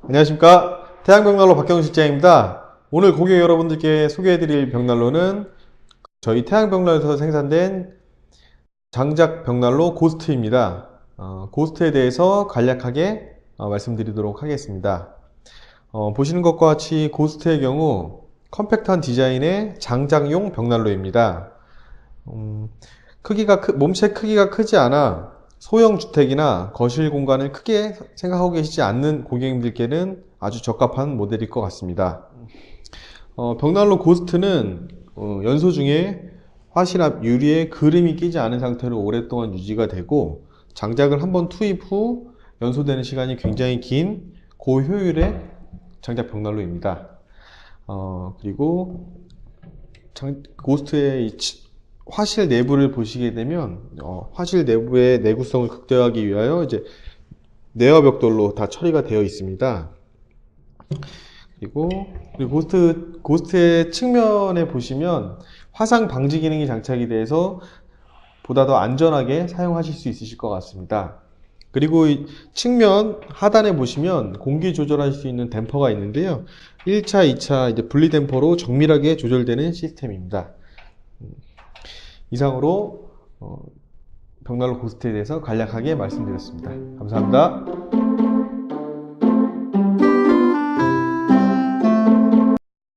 안녕하십니까. 태양벽난로 박경훈 실장입니다. 오늘 고객 여러분들께 소개해드릴 벽난로는 저희 태양벽난로에서 생산된 장작 벽난로 고스트입니다. 고스트에 대해서 간략하게 말씀드리도록 하겠습니다. 보시는 것과 같이 고스트의 경우 컴팩트한 디자인의 장작용 벽난로입니다. 몸체 크기가 크지 않아 소형 주택이나 거실 공간을 크게 생각하고 계시지 않는 고객님들께는 아주 적합한 모델일 것 같습니다. 벽난로 고스트는 연소 중에 화실 앞 유리에 그림이 끼지 않은 상태로 오랫동안 유지가 되고, 장작을 한번 투입 후 연소되는 시간이 굉장히 긴 고효율의 장작 벽난로입니다. 그리고 고스트의 화실 내부를 보시게 되면 화실 내부의 내구성을 극대화하기 위하여 이제 내화 벽돌로 다 처리가 되어 있습니다. 그리고 고스트의 측면에 보시면 화상 방지 기능이 장착이 돼서 보다 더 안전하게 사용하실 수 있으실 것 같습니다. 그리고 이 측면 하단에 보시면 공기 조절할 수 있는 댐퍼가 있는데요. 1차, 2차 이제 분리 댐퍼로 정밀하게 조절되는 시스템입니다. 이상으로 벽난로 고스트에 대해서 간략하게 말씀드렸습니다. 감사합니다.